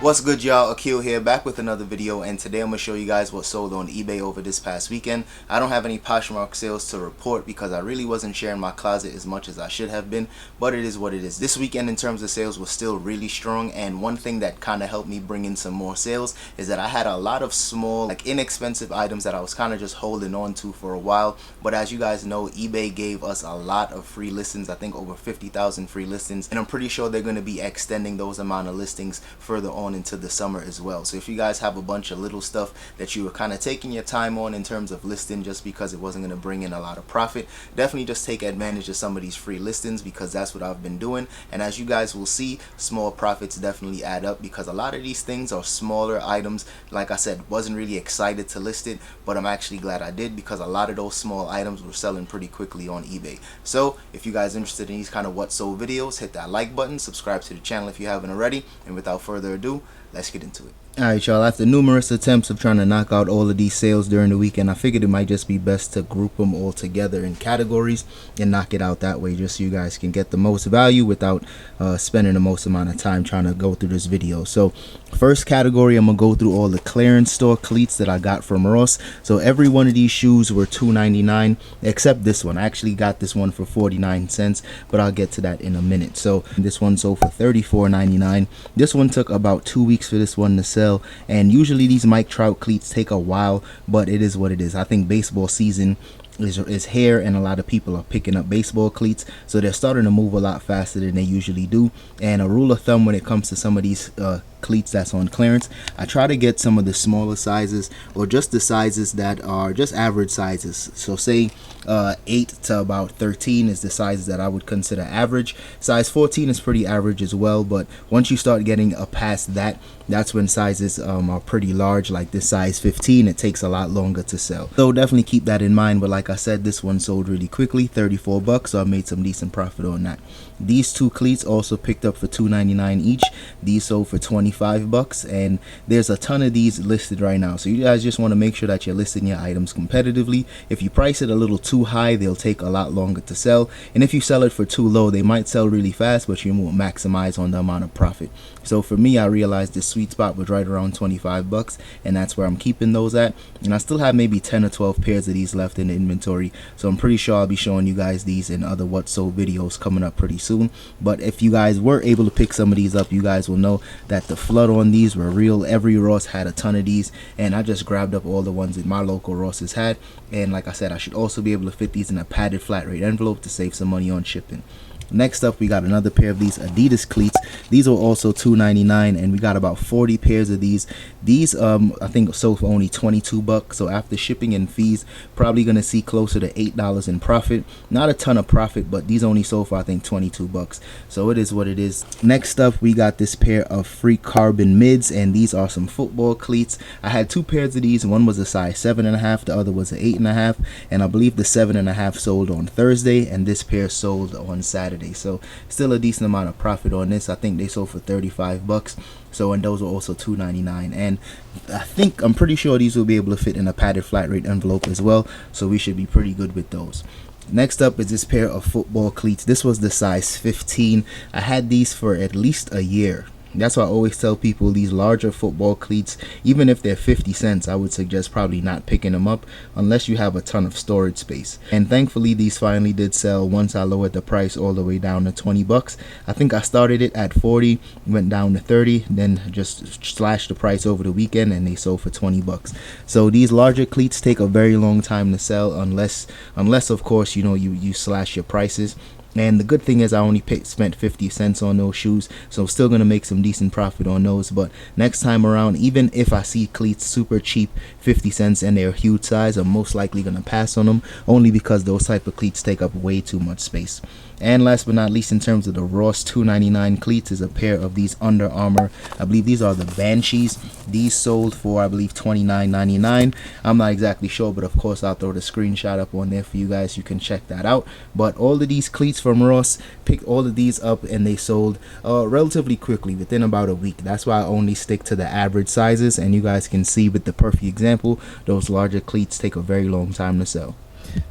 What's good, y'all? Akil here, back with another video, and today I'm going to show you guys what sold on eBay over this past weekend. I don't have any Poshmark sales to report because I really wasn't sharing my closet as much as I should have been, but it is what it is. This weekend in terms of sales was still really strong, and one thing that kind of helped me bring in some more sales is that I had a lot of small, inexpensive items that I was kind of just holding on to for a while. But as you guys know, eBay gave us a lot of free listings, I think over 50,000 free listings, and I'm pretty sure they're going to be extending those amount of listings further on into the summer as well. So if you guys have a bunch of little stuff that you were kind of taking your time on in terms of listing just because it wasn't going to bring in a lot of profit, definitely just take advantage of some of these free listings because that's what I've been doing. And as you guys will see, small profits definitely add up because a lot of these things are smaller items. Like I said, wasn't really excited to list it, but I'm actually glad I did because a lot of those small items were selling pretty quickly on eBay. So if you guys are interested in these kind of what sold videos, hit that like button, subscribe to the channel if you haven't already, and without further ado, let's get into it. Alright, y'all, after numerous attempts of trying to knock out all of these sales during the weekend, I figured it might just be best to group them all together in categories and knock it out that way, just so you guys can get the most value without spending the most amount of time trying to go through this video. So first category, I'm gonna go through all the clearance store cleats that I got from Ross. So every one of these shoes were $2.99 except this one. I actually got this one for 49 cents, but I'll get to that in a minute. So this one sold for $34.99. This one took about 2 weeks for this one to sell, and usually these Mike Trout cleats take a while, but it is what it is. I think baseball season is here, and a lot of people are picking up baseball cleats, so they're starting to move a lot faster than they usually do. And a rule of thumb when it comes to some of these cleats that's on clearance, I try to get some of the smaller sizes, or just the sizes that are just average sizes. So say 8 to about 13 is the sizes that I would consider average. Size 14 is pretty average as well, but once you start getting past that, that's when sizes are pretty large. Like this size 15, it takes a lot longer to sell, so definitely keep that in mind. But like I said, this one sold really quickly, 34 bucks, so I made some decent profit on that. These two cleats also picked up for $2.99 each. These sold for 25 bucks, and there's a ton of these listed right now, so you guys just want to make sure that you're listing your items competitively. If you price it a little too high, they'll take a lot longer to sell, and if you sell it for too low, they might sell really fast, but you won't maximize on the amount of profit. So for me, I realized this sweet spot was right around 25 bucks, and that's where I'm keeping those at. And I still have maybe 10 or 12 pairs of these left in the inventory, so I'm pretty sure I'll be showing you guys these in other what sold videos coming up pretty soon. But if you guys were able to pick some of these up, you guys will know that the flood on these were real. Every Ross had a ton of these, and I just grabbed up all the ones that my local Rosses had. And like I said, I should also be able to fit these in a padded flat rate envelope to save some money on shipping. Next up, we got another pair of these Adidas cleats. These were also $2.99, and we got about 40 pairs of these. These I think sold for only 22 bucks, so after shipping and fees, probably gonna see closer to $8 in profit. Not a ton of profit, but these only sold for I think 22 bucks, so it is what it is. Next up, we got this pair of free carbon mids, and these are some football cleats. I had two pairs of these. One was a size 7.5, the other was an 8.5, and I believe the 7.5 sold on Thursday, and this pair sold on Saturday. So still a decent amount of profit on this. I think they sold for 35 bucks. So, and those were also $2.99, and I'm pretty sure these will be able to fit in a padded flat rate envelope as well, so we should be pretty good with those. Next up is this pair of football cleats. This was the size 15. I had these for at least a year. That's why I always tell people these larger football cleats, even if they're 50 cents, I would suggest probably not picking them up unless you have a ton of storage space. And thankfully, these finally did sell once I lowered the price all the way down to 20 bucks. I think I started it at 40, went down to 30, then just slashed the price over the weekend, and they sold for 20 bucks. So these larger cleats take a very long time to sell unless of course, you slash your prices. And the good thing is I only spent 50 cents on those shoes, so I'm still going to make some decent profit on those. But next time around, even if I see cleats super cheap, 50 cents, and they're a huge size, I'm most likely going to pass on them, only because those type of cleats take up way too much space. And last but not least, in terms of the Ross $2.99 cleats, is a pair of these Under Armour. I believe these are the Banshees. These sold for, I believe, $29.99. I'm not exactly sure, but of course I'll throw the screenshot up on there for you guys. You can check that out. But all of these cleats from Ross, picked all of these up, and they sold relatively quickly, within about a week. That's why I only stick to the average sizes, and you guys can see with the perfect example, those larger cleats take a very long time to sell.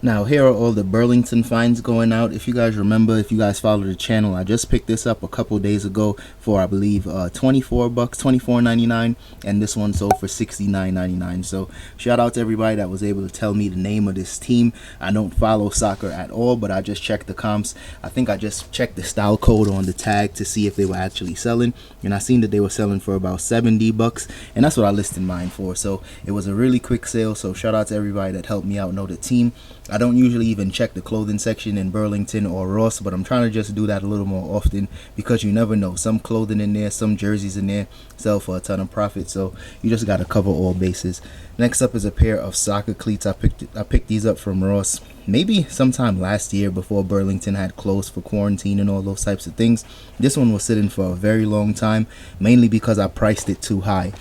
Now here are all the Burlington finds going out. If you guys remember, if you guys follow the channel, I just picked this up a couple days ago for, I believe, 24 bucks, $24.99, and this one sold for $69.99. so shout out to everybody that was able to tell me the name of this team. I don't follow soccer at all, but I just checked the comps. I think I just checked the style code on the tag to see if they were actually selling, and I seen that they were selling for about 70 bucks, and that's what I listed mine for. So it was a really quick sale, so shout out to everybody that helped me out, know the team. I don't usually even check the clothing section in Burlington or Ross, but I'm trying to just do that a little more often, because you never know, some clothing in there, some jerseys in there sell for a ton of profit, so you just got to cover all bases. Next up is a pair of soccer cleats. I picked these up from Ross maybe sometime last year before Burlington had closed for quarantine and all those types of things. This one was sitting for a very long time, mainly because I priced it too high.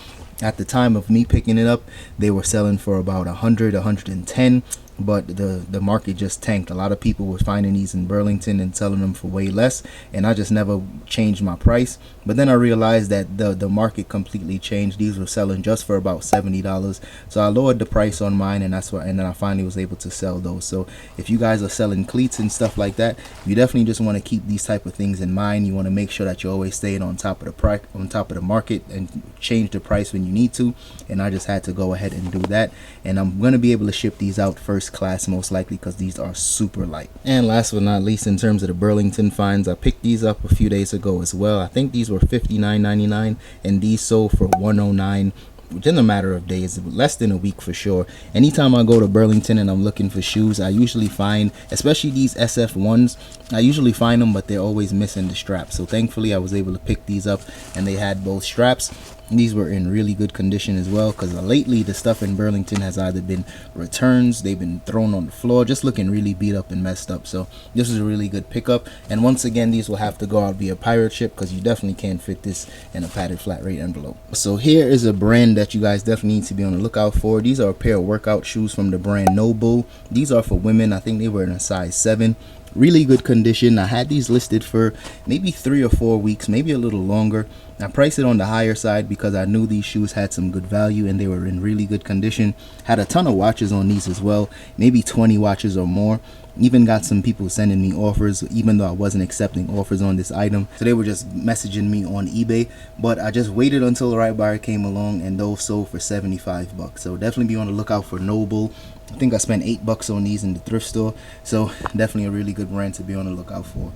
At the time of me picking it up, they were selling for about 100, 110, but the market just tanked. A lot of people were finding these in Burlington and selling them for way less, and I just never changed my price. But then I realized that the market completely changed. These were selling just for about $70, so I lowered the price on mine, and then I finally was able to sell those. So if you guys are selling cleats and stuff like that, you definitely just want to keep these type of things in mind. You want to make sure that you're always staying on top of the price, on top of the market, and change the price when you need to. And I just had to go ahead and do that, and I'm going to be able to ship these out first class most likely, because these are super light. And last but not least, in terms of the Burlington finds, I picked these up a few days ago as well. I think these were $59.99, and these sold for $109 within a matter of days, less than a week for sure. Anytime I go to Burlington and I'm looking for shoes, I usually find, especially these SF1s, I usually find them, but they're always missing the straps. So thankfully I was able to pick these up, and they had both straps. These were in really good condition as well, because lately the stuff in Burlington has either been returns, they've been thrown on the floor, just looking really beat up and messed up. So this is a really good pickup, and once again, these will have to go out via pirate ship, because you definitely can't fit this in a padded flat rate envelope. So here is a brand that you guys definitely need to be on the lookout for. These are a pair of workout shoes from the brand Noble. These are for women. I think they were in a size 7. Really good condition. I had these listed for maybe 3 or 4 weeks, maybe a little longer. I priced it on the higher side because I knew these shoes had some good value and they were in really good condition. Had a ton of watches on these as well, maybe 20 watches or more. Even got some people sending me offers, even though I wasn't accepting offers on this item. So they were just messaging me on eBay, but I just waited until the right buyer came along, and those sold for 75 bucks. So definitely be on the lookout for Noble. I think I spent $8 on these in the thrift store, so definitely a really good brand to be on the lookout for.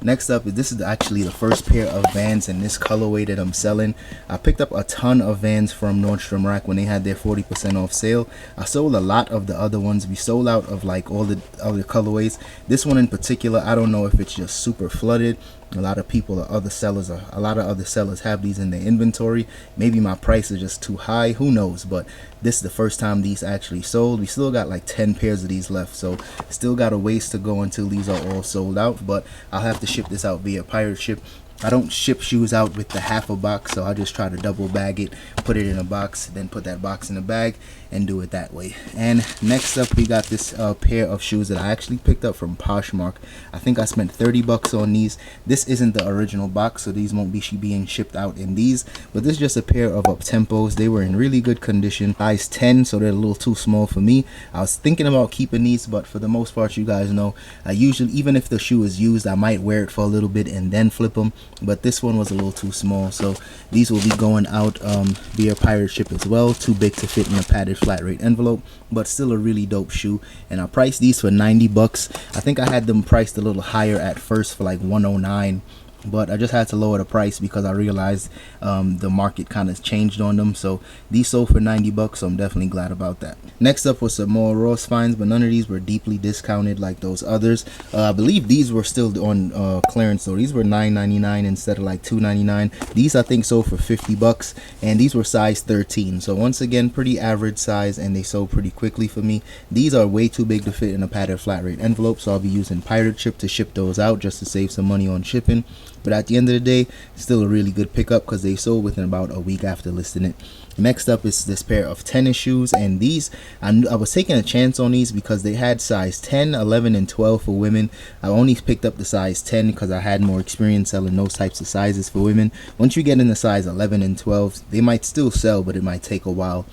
Next up, this is actually the first pair of Vans in this colorway that I'm selling. I picked up a ton of Vans from Nordstrom Rack when they had their 40% off sale. I sold a lot of the other ones. We sold out of like all the other colorways. This one in particular, I don't know if it's just super flooded. A lot of people, a lot of other sellers have these in their inventory. Maybe my price is just too high, who knows, but this is the first time these actually sold. We still got like 10 pairs of these left, so still got a ways to go until these are all sold out, but I'll have to ship this out via pirate ship. I don't ship shoes out with the half a box, so I just try to double bag it, put it in a box, then put that box in a bag and do it that way. And next up, we got this pair of shoes that I actually picked up from Poshmark. I think I spent 30 bucks on these. This isn't the original box, so these won't be being shipped out in these, but this is just a pair of up-tempos. They were in really good condition, size 10, so they're a little too small for me. I was thinking about keeping these, but for the most part, you guys know, I usually, even if the shoe is used, I might wear it for a little bit and then flip them, but this one was a little too small, so these will be going out via pirate ship as well. Too big to fit in a padded flat rate envelope, but still a really dope shoe. And I priced these for 90 bucks. I think I had them priced a little higher at first for like 109, but I just had to lower the price because I realized the market kind of changed on them. So these sold for 90 bucks, so I'm definitely glad about that. Next up was some more Ross finds, but none of these were deeply discounted like those others. I believe these were still on clearance, so these were $9.99 instead of like $2.99. These I think sold for 50 bucks, and these were size 13, so once again pretty average size, and they sold pretty quickly for me. These are way too big to fit in a padded flat rate envelope, so I'll be using pirate ship to ship those out just to save some money on shipping. But at the end of the day, still a really good pickup because they sold within about a week after listing it. Next up is this pair of tennis shoes, and these I was taking a chance on these because they had size 10, 11, and 12 for women. I only picked up the size 10 because I had more experience selling those types of sizes for women. Once you get in the size 11 and 12, they might still sell, but it might take a while.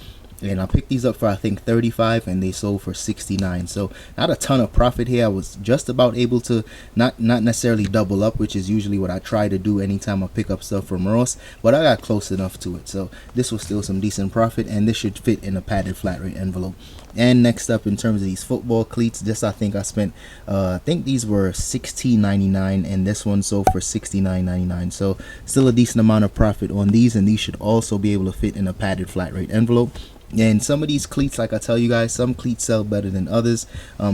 and I picked these up for I think 35 and they sold for 69. So not a ton of profit here. I was just about able to not necessarily double up, which is usually what I try to do anytime I pick up stuff from Ross, but I got close enough to it. So this was still some decent profit, and this should fit in a padded flat rate envelope. And next up, in terms of these football cleats, this I think I spent I think these were $16.99 and this one sold for $69.99. So still a decent amount of profit on these, and these should also be able to fit in a padded flat rate envelope. And some of these cleats, like I tell you guys, some cleats sell better than others.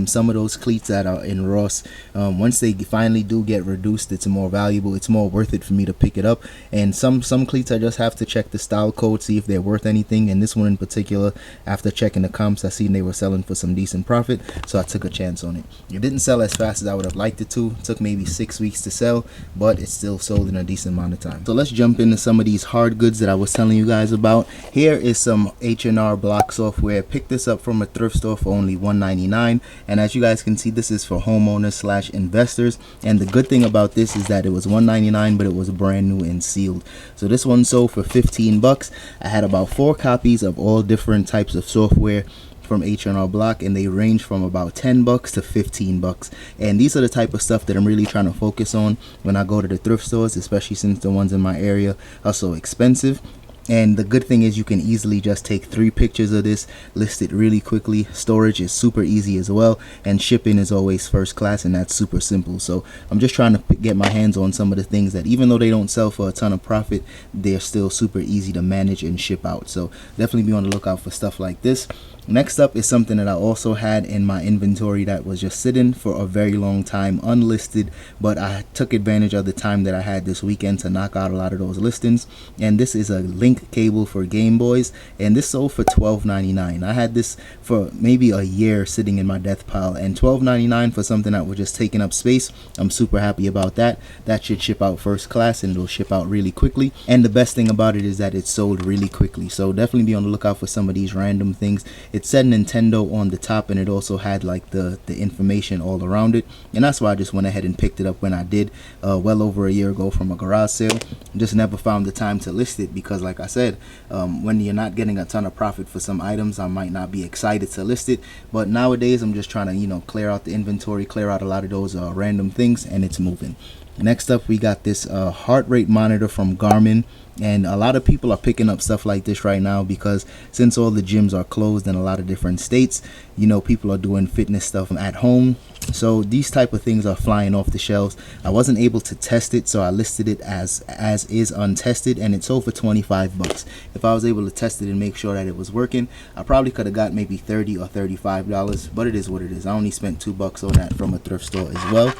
Some of those cleats that are in Ross, once they finally do get reduced, it's more valuable, it's more worth it for me to pick it up. And some cleats I just have to check the style code, see if they're worth anything. And this one in particular, after checking the comps, I seen they were selling for some decent profit, so I took a chance on it. It didn't sell as fast as I would have liked it to. It took maybe 6 weeks to sell, but it still sold in a decent amount of time. So let's jump into some of these hard goods that I was telling you guys about. Here is some H&R Block software. Picked this up from a thrift store for only $1.99, and as you guys can see, this is for homeowners slash investors. And the good thing about this is that it was $1.99, but it was brand new and sealed. So this one sold for 15 bucks. I had about 4 copies of all different types of software from H&R Block, and they range from about 10 bucks to 15 bucks. And these are the type of stuff that I'm really trying to focus on when I go to the thrift stores, especially since the ones in my area are so expensive. And the good thing is you can easily just take 3 pictures of this, list it really quickly. Storage is super easy as well, and shipping is always first class, and that's super simple. So I'm just trying to get my hands on some of the things that, even though they don't sell for a ton of profit, they're still super easy to manage and ship out. So definitely be on the lookout for stuff like this. Next up is something that I also had in my inventory that was just sitting for a very long time unlisted, but I took advantage of the time that I had this weekend to knock out a lot of those listings. And this is a link cable for Game Boys, and this sold for $12.99. I had this for maybe a year sitting in my death pile, and $12.99 for something that was just taking up space, I'm super happy about that. That should ship out first class, and it'll ship out really quickly. And the best thing about it is that it sold really quickly. So definitely be on the lookout for some of these random things. It said Nintendo on the top, and it also had like the information all around it, and that's why I just went ahead and picked it up when I did, well over a year ago from a garage sale. Just never found the time to list it because, like I said, when you're not getting a ton of profit for some items, I might not be excited to list it. But nowadays I'm just trying to, you know, clear out the inventory, clear out a lot of those random things, and it's moving. Next up, we got this heart rate monitor from Garmin. And a lot of people are picking up stuff like this right now because since all the gyms are closed in a lot of different states, you know, people are doing fitness stuff at home. So these type of things are flying off the shelves. I wasn't able to test it, so I listed it as is untested, and it sold for 25 bucks. If I was able to test it and make sure that it was working, I probably could have got maybe $30 or $35, but it is what it is. I only spent 2 bucks on that from a thrift store as well.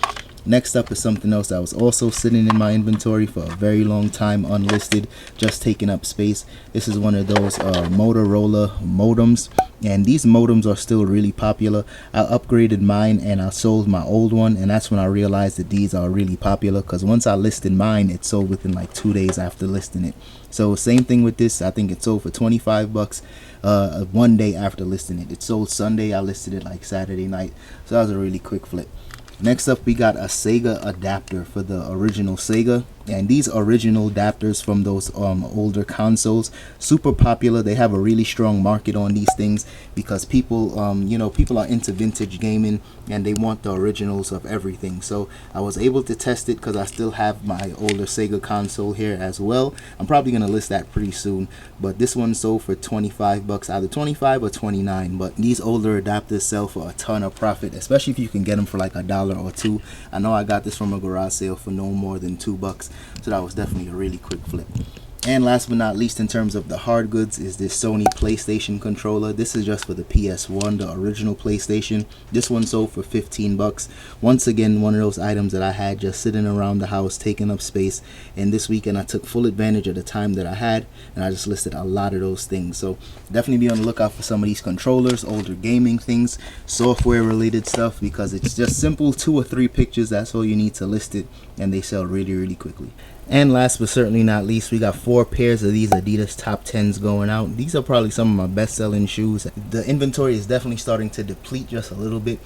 Next up is something else that was also sitting in my inventory for a very long time unlisted, just taking up space. This is one of those Motorola modems, and these modems are still really popular. I upgraded mine and I sold my old one, and that's when I realized that these are really popular, because once I listed mine, it sold within like 2 days after listing it. So same thing with this. I think it sold for 25 bucks 1 day after listing it. It sold Sunday. I listed it like Saturday night, so that was a really quick flip. Next up, we got a Sega adapter for the original Sega, and these original adapters from those older consoles, super popular. They have a really strong market on these things because people you know, people are into vintage gaming and they want the originals of everything. So I was able to test it because I still have my older Sega console here as well. I'm probably gonna list that pretty soon, but this one sold for 25 bucks, either 25 or 29. But these older adapters sell for a ton of profit, especially if you can get them for like $1 or $2. I know I got this from a garage sale for no more than 2 bucks, so that was definitely a really quick flip. And last but not least, in terms of the hard goods, is this Sony PlayStation controller. This is just for the PS1, the original PlayStation. This one sold for 15 bucks. Once again, one of those items that I had just sitting around the house, taking up space. And this weekend, I took full advantage of the time that I had, and I just listed a lot of those things. So definitely be on the lookout for some of these controllers, older gaming things, software related stuff, because it's just simple 2 or 3 pictures. That's all you need to list it, and they sell really, really quickly. And last but certainly not least, we got 4 pairs of these Adidas top 10s going out. These are probably some of my best selling shoes. The inventory is definitely starting to deplete just a little bit,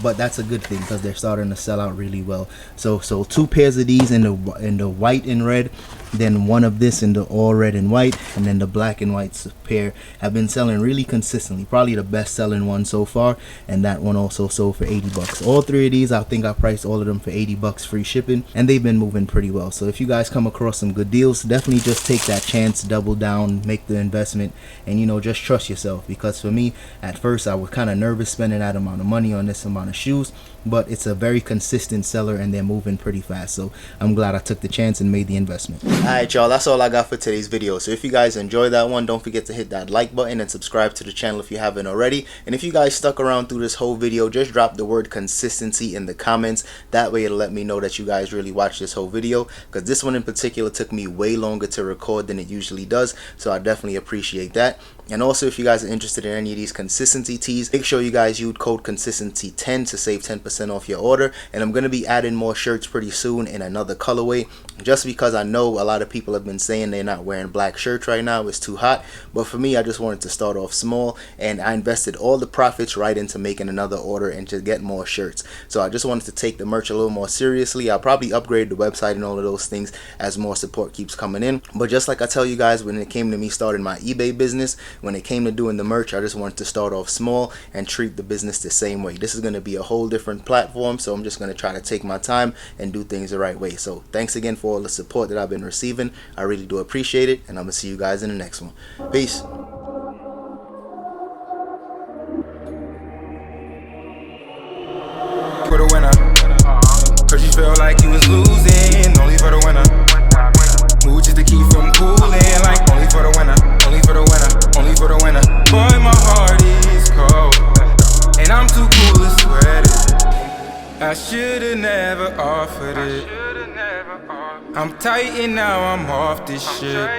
but that's a good thing because they're starting to sell out really well. So 2 pairs of these in the white and red then one of this in the all red and white, and then the black and white pair have been selling really consistently. Probably the best selling one so far, and that one also sold for 80 bucks. All three of these, I think I priced all of them for 80 bucks free shipping, and they've been moving pretty well. So if you guys come across some good deals, definitely just take that chance, double down, make the investment, and just trust yourself. Because for me, at first I was kind of nervous spending that amount of money on this amount of shoes, but it's a very consistent seller and they're moving pretty fast. So I'm glad I took the chance and made the investment. Alright y'all, that's all I got for today's video. So if you guys enjoyed that one, don't forget to hit that like button and subscribe to the channel if you haven't already. And if you guys stuck around through this whole video, just drop the word consistency in the comments. That way it'll let me know that you guys really watched this whole video, because this one in particular took me way longer to record than it usually does. So I definitely appreciate that. And also, if you guys are interested in any of these consistency tees, make sure you guys use code consistency10 to save 10% off your order. And I'm going to be adding more shirts pretty soon in another colorway, just because I know a lot of people have been saying they're not wearing black shirts right now, it's too hot. But for me, I just wanted to start off small, and I invested all the profits right into making another order and to get more shirts. So I just wanted to take the merch a little more seriously. I'll probably upgrade the website and all of those things as more support keeps coming in. But just like I tell you guys, when it came to me starting my eBay business, when it came to doing the merch, I just wanted to start off small and treat the business the same way. This is going to be a whole different platform, so I'm just going to try to take my time and do things the right way. So thanks again for all the support that I've been receiving. I really do appreciate it, and I'm going to see you guys in the next one. Peace. For the winner, cause you felt like you was losing, only for the winner. Mood just to keep from cooling, like only for the winner, only for the winner, only for the winner. Boy, my heart is cold, and I'm too cool to sweat it. I should've never offered it. I'm tight and now I'm off this shit.